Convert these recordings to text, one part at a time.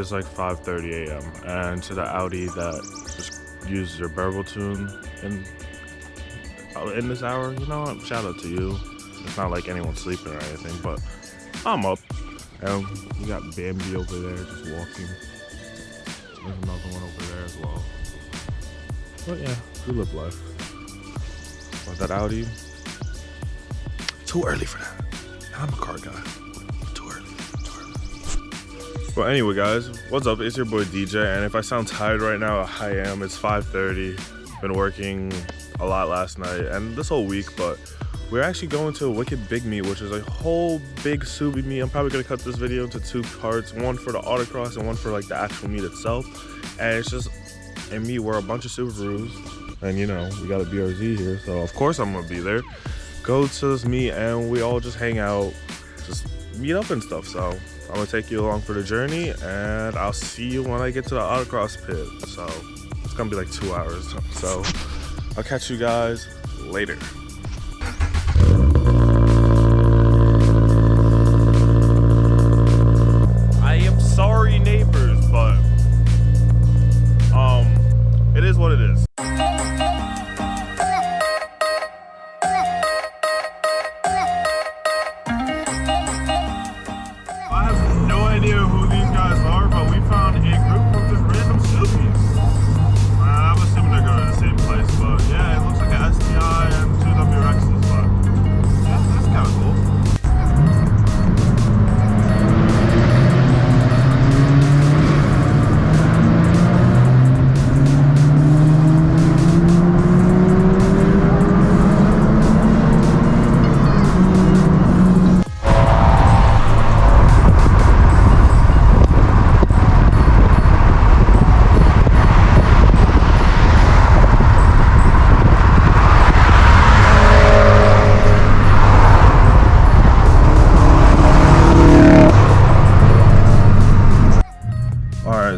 is like 5:30 a.m. and to the Audi that just uses your burble tune in this hour, you know what? Shout out to you. It's not like anyone's sleeping or anything, but I'm up. And we got Bambi over there just walking. There's another one over there as well. But yeah, we live life. But that Audi, too early for that. I'm a car guy. Too early. Well, anyway, guys, what's up? It's your boy DJ, and if I sound tired right now, I am. It's 5:30. Been working a lot last night and this whole week, but we're actually going to a wicked big meet, which is a whole big Subi meet. I'm probably gonna cut this video into 2 parts, one for the autocross and one for like the actual meet itself. And it's just a meet where a bunch of Subarus, and you know, we got a BRZ here, so of course I'm gonna be there. Go to this meet and we all just hang out, just meet up and stuff. So I'm gonna take you along for the journey, and I'll see you when I get to the autocross pit. So it's gonna be like 2 hours. So I'll catch you guys later. I am sorry, neighbors, but it is what it is. Who these guys are, but we found a group of just random Subies. I'm assuming they're going to the same place, but yeah, it looks like an STI and 2 WRXs, but yeah, that's kind of cool.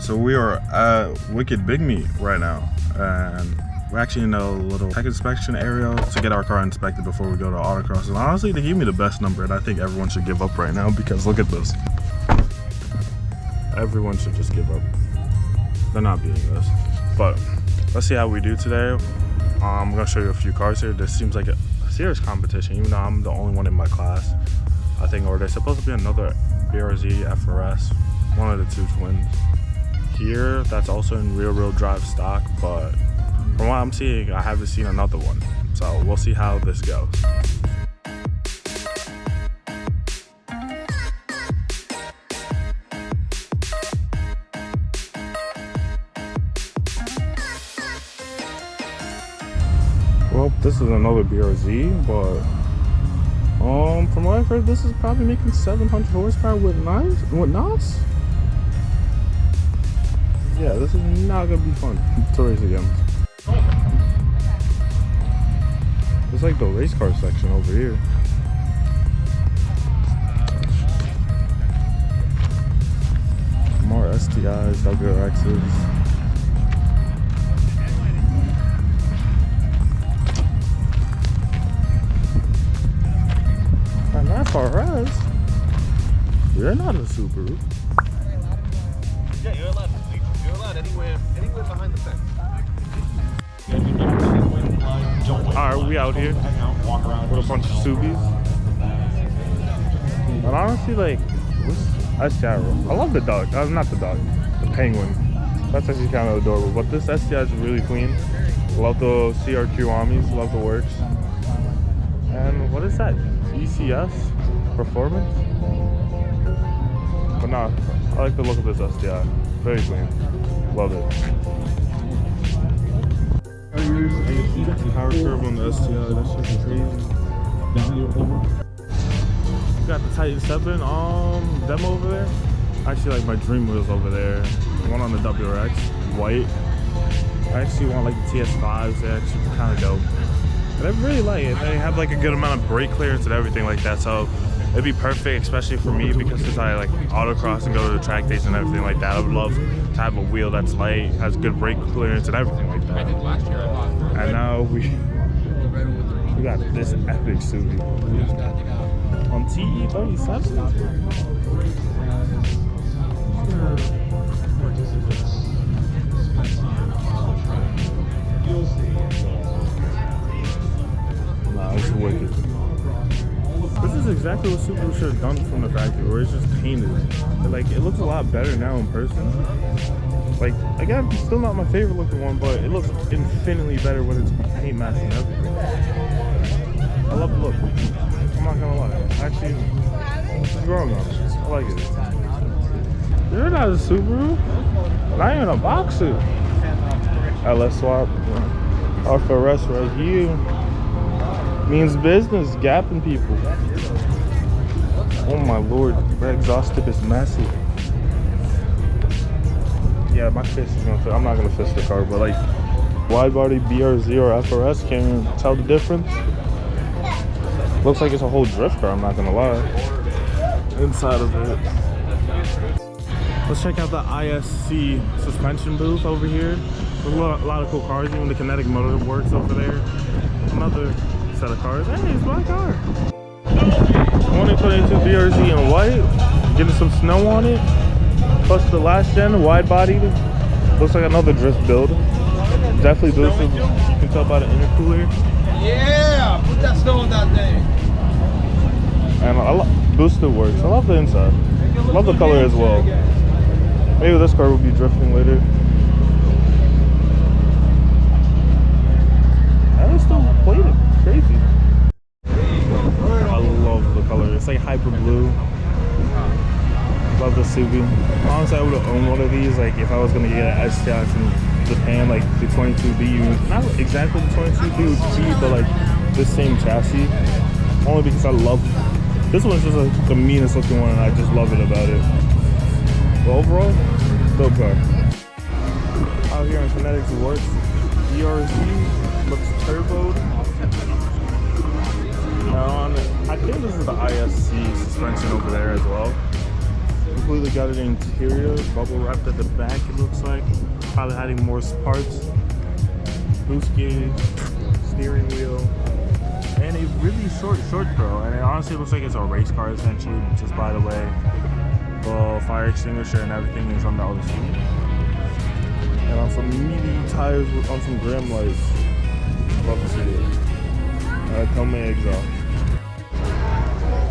So we are at Wicked Big Meet right now, and we're actually in a little tech inspection area to get our car inspected before we go to autocross. And honestly, they gave me the best number, and I think everyone should give up right now because look at this. Everyone should just give up. They're not beating us. But let's see how we do today. I'm gonna show you a few cars here. This seems like a serious competition, even though I'm the only one in my class, I think, or there's supposed to be another BRZ FRS, one of the 2 twins here that's also in rear-wheel drive stock, but from what I'm seeing, I haven't seen another one. So we'll see how this goes. Well, this is another BRZ, but from what I've heard, this is probably making 700 horsepower with NOS. Yeah, this is not gonna be fun to race against. It's like the race car section over here. More STIs, WRXs. And that FRS, you're not a Subaru. Yeah, you're allowed anywhere behind the fence. Alright, we out here with a bunch of Subies. But honestly, like, this STI, I love the dog. Not the dog, the penguin. That's actually kind of adorable. But this STI is really clean. Love the CRQ Amis, love the works. And what is that? ECS Performance? But nah, I like the look of this STI. Very clean. Love it. Power curve on the STI, that's just crazy. We got the Titan 7 demo over there. Actually, like my dream wheels over there. One on the WRX, white. I actually want like the TS5s, they're actually kind of dope. And I really like it. They have like a good amount of brake clearance and everything like that, so it'd be perfect, especially for me, because since I like autocross and go to the track days and everything like that, I would love to have a wheel that's light, has good brake clearance and everything like that. And now we got this epic Subi on TE37. Nah, it's wicked. This is exactly what Subaru should have done from the factory, where it's just painted. But, like, it looks a lot better now in person. Like, again, still not my favorite looking one, but it looks infinitely better when it's paint matched and everything. I love the look. I'm not gonna lie. Actually, it's growing on it. I like it. You're not a Subaru. Not even a boxer. LS swap. RFRS right here. Means business, gapping people. Oh my lord, that exhaust tip is massive. Yeah, my fist is gonna fit. I'm not gonna fist the car, but like wide body BRZ or FRS, can't even tell the difference. Looks like it's a whole drift car, I'm not gonna lie. Inside of it. Let's check out the ISC suspension booth over here. There's a lot of cool cars, even the kinetic motor works over there. Another set of cars. Hey, it's my car. 2022 BRZ in white, getting some snow on it. Plus the last gen wide body. Looks like another drift build. Definitely boosted. You can tell by the intercooler. Yeah, put that snow on that thing. And I love boosted works. I love the inside. I love the color as well. Maybe this car will be drifting later. And it's still plated. Crazy. I love the color. It's like hyper blue. Love the Subaru. Honestly, I would have owned one of these. Like if I was gonna get an STI from Japan, like the 22B, not exactly the 22B, but like this same chassis. Only because I love this one's just like the meanest looking one, and I just love it about it. But overall, dope car. Out here in Kinetics Works, BRZ looks turboed. I think this is the ISC suspension over there as well. Completely gutted interior, bubble wrapped at the back it looks like. Probably adding more parts. Boost gauge, steering wheel, and a really short throw. And it honestly looks like it's a race car essentially, just by the way. The fire extinguisher and everything is on the other side. And on some meaty tires on some gram lights. Love to see it. Come exhaust.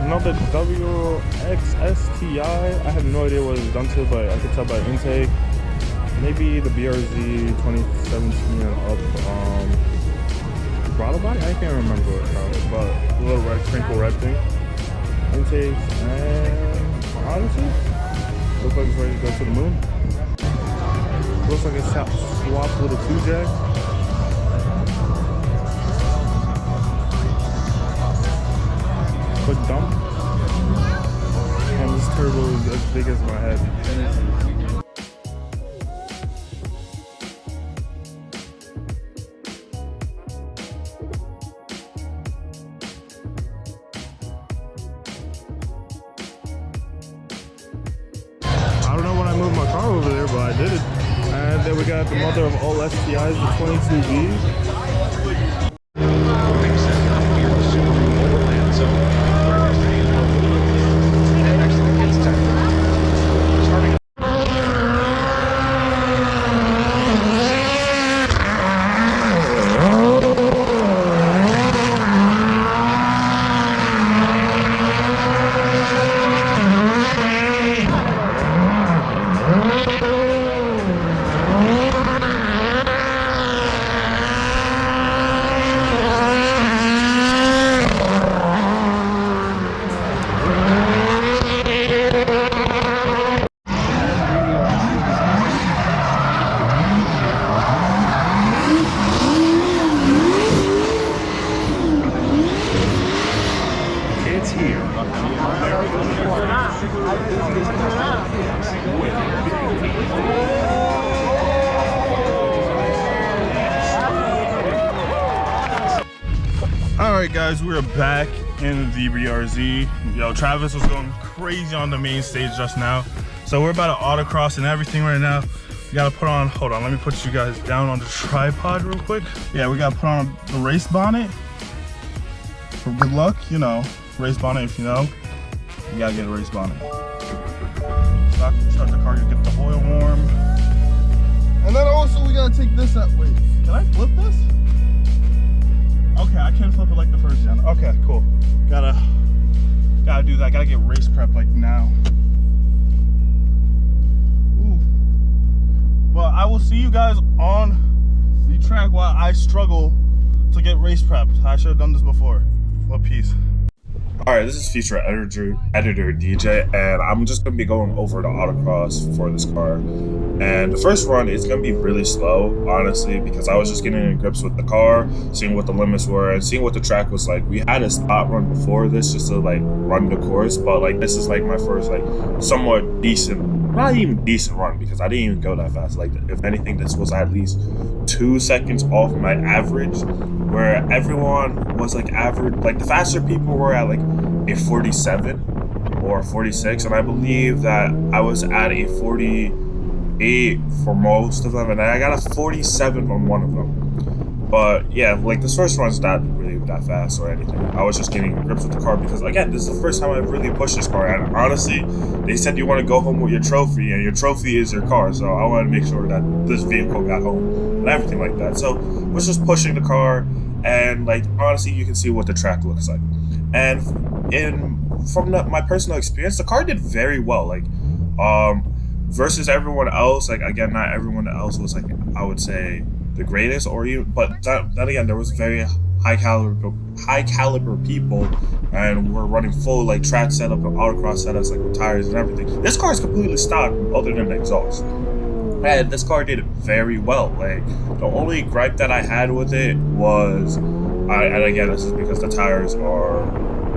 Another WXSTI. I have no idea what it's done to, but I could tell by intake. Maybe the BRZ 2017 and up throttle body? I can't remember what it's called, but a little red, crinkle red thing. Intake, and honestly, looks like it's ready to go to the moon. Looks like it's swapped with a 2-jack. Quick dump. And this turbo is as big as my head. I don't know when I moved my car over there, but I did it. And then we got the mother of all STIs, the 22B. Alright guys, we're back in the BRZ. Yo, Travis was going crazy on the main stage just now. So we're about to autocross and everything right now. We gotta put on, hold on, let me put you guys down on the tripod real quick. Yeah, we gotta put on the race bonnet. For good luck, you know, race bonnet if you know. You gotta get a race bonnet. Start the car, you get the oil warm. And then also we gotta take this out. Wait, can I flip this? Okay, I can't flip it like the first gen. Okay, cool. Gotta do that. Gotta get race prep like now. Ooh. But I will see you guys on the track while I struggle to get race prepped. I should have done this before. Well, peace. Alright, this is feature editor DJ, and I'm just going to be going over the autocross for this car. And the first run is going to be really slow, honestly, because I was just getting in grips with the car, seeing what the limits were, and seeing what the track was like. We had a spot run before this just to like run the course, but like this is like my first like somewhat decent, not even decent run, because I didn't even go that fast. Like if anything, this was at least 2 seconds off my average, where everyone was like average, like the faster people were at like a 47 or 46, and I believe that I was at a 48 for most of them, and I got a 47 on one of them. But yeah, like this first run's not really that fast or anything. I was just getting grips with the car because again, this is the first time I've really pushed this car, and honestly, they said you want to go home with your trophy, and your trophy is your car, so I wanted to make sure that this vehicle got home and everything like that. So was just pushing the car, and like honestly, you can see what the track looks like. And from my personal experience, the car did very well. Like versus everyone else, like again, not everyone else was like I would say the greatest, or even, but then again, there was very high caliber people, and we're running full like track setup and autocross setups, like with tires and everything. This car is completely stock other than the exhaust, and this car did very well. Like the only gripe that I had with it was, and again, this is because the tires are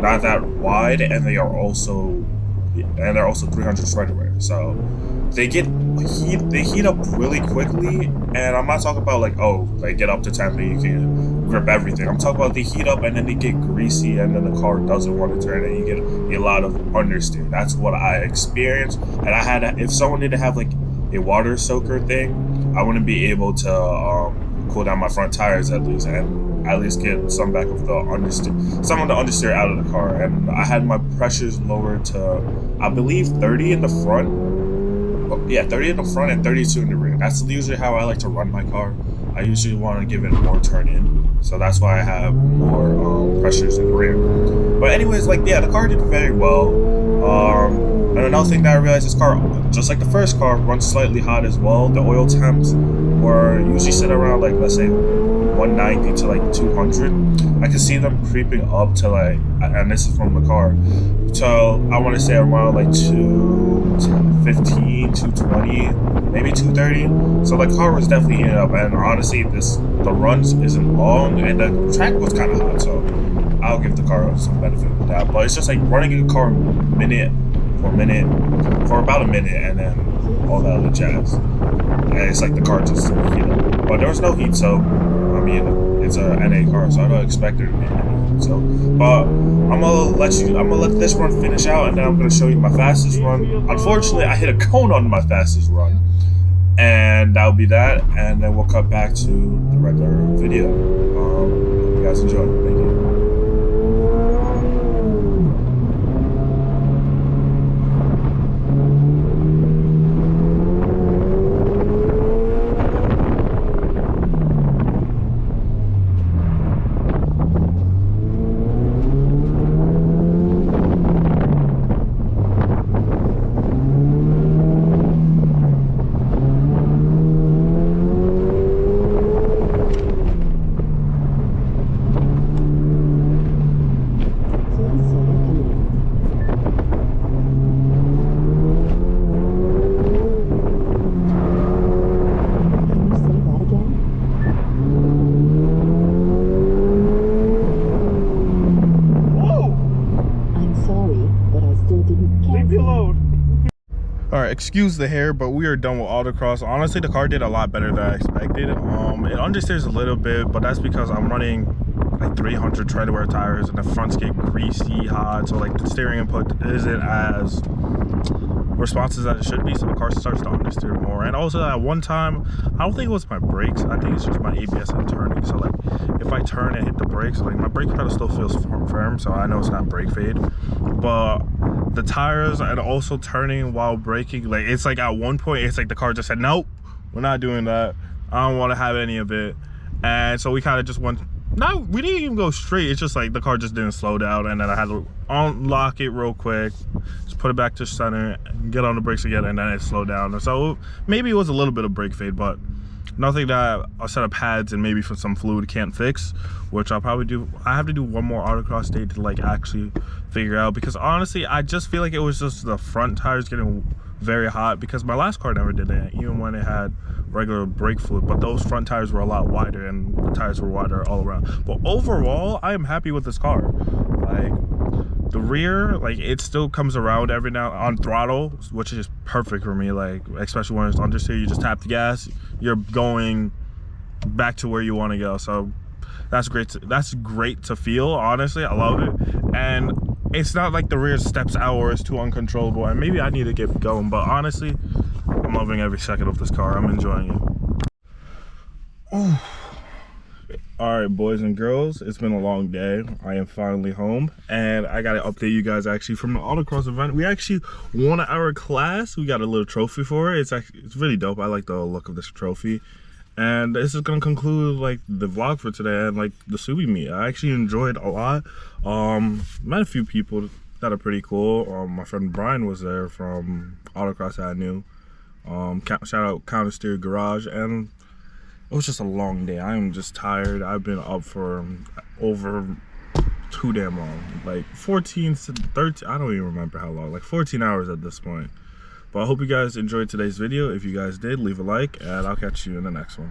not that wide, and they're also 300 shredder wear, so they heat up really quickly. And I'm not talking about like, oh, they get up to 10 and you can grip everything. I'm talking about they heat up and then they get greasy, and then the car doesn't want to turn, and you get a lot of understeer. That's what I experienced, and I had, if someone didn't have like a water soaker thing, I wouldn't be able to cool down my front tires at least, and at least get some back of the understeer, some of the understeer out of the car. And I had my pressures lowered to, I believe, 30 in the front. Yeah, 30 in the front and 32 in the rear. That's usually how I like to run my car. I usually want to give it more turn in, so that's why I have more pressures in the rear. But anyways, like yeah, the car did very well. And another thing that I realized, this car, just like the first car, runs slightly hot as well. The oil temps were usually sit around like, let's say 190 to like 200. I can see them creeping up to like, and this is from the car, to I want to say around like 215, 220, maybe 230. So the car was definitely heating up, and honestly, the runs isn't long, and the track was kind of hot, so I'll give the car some benefit of that. But it's just like running a car for about a minute, and then all that other jazz. And it's like the car just heat up. But there was no heat, so I mean, it's a NA car, so I don't expect there to be any heat. So, but I'm gonna let this run finish out, and then I'm gonna show you my fastest run. Unfortunately, I hit a cone on my fastest run, and that'll be that. And then we'll cut back to the regular video. Hope you guys enjoy. Thank you. Alright, excuse the hair, but we are done with autocross. Honestly, the car did a lot better than I expected. It understeers a little bit, but that's because I'm running like 300 tread-wear tires, and the fronts get greasy hot, so like the steering input isn't as responses as it should be, so the car starts to understeer more. And also at one time, I don't think it was my brakes, I think it's just my ABS and turning. So like if I turn and hit the brakes, like my brake pedal still feels firm, so I know it's not brake fade. But the tires and also turning while braking, like it's like at one point it's like the car just said nope, We're not doing that. I don't want to have any of it. And so we kind of just went, no, we didn't even go straight. It's just like the car just didn't slow down, and then I had to unlock it real quick, just put it back to center, get on the brakes again, and then it slowed down. So maybe it was a little bit of brake fade, but nothing that a set of pads and maybe for some fluid can't fix, which I'll probably do. I have to do one more autocross day to like actually figure out, because honestly I just feel like it was just the front tires getting very hot, because my last car never did that, even when it had regular brake fluid, but those front tires were a lot wider and the tires were wider all around. But overall I am happy with this car. Like the rear, like it still comes around every now on throttle, which is perfect for me, like especially when it's understeer. You just tap the gas, you're going back to where you want to go. So that's great to feel. Honestly, I love it. And it's not like the rear steps out or is too uncontrollable, and maybe I need to get going, but honestly I'm loving every second of this car. I'm enjoying it. Ooh. All right, boys and girls, it's been a long day. I am finally home, and I gotta update you guys actually from the autocross event. We actually won our class. We got a little trophy for it. It's really dope. I like the look of this trophy. And this is gonna conclude like the vlog for today and like the Subi meet. I actually enjoyed a lot. Met a few people that are pretty cool. My friend Brian was there from Autocross that I knew. Shout out Counter Steer Garage, and it was just a long day. I am just tired. I've been up for over too damn long, like 14 to 13, I don't even remember how long, like 14 hours at this point. But I hope you guys enjoyed today's video. If you guys did, leave a like, and I'll catch you in the next one.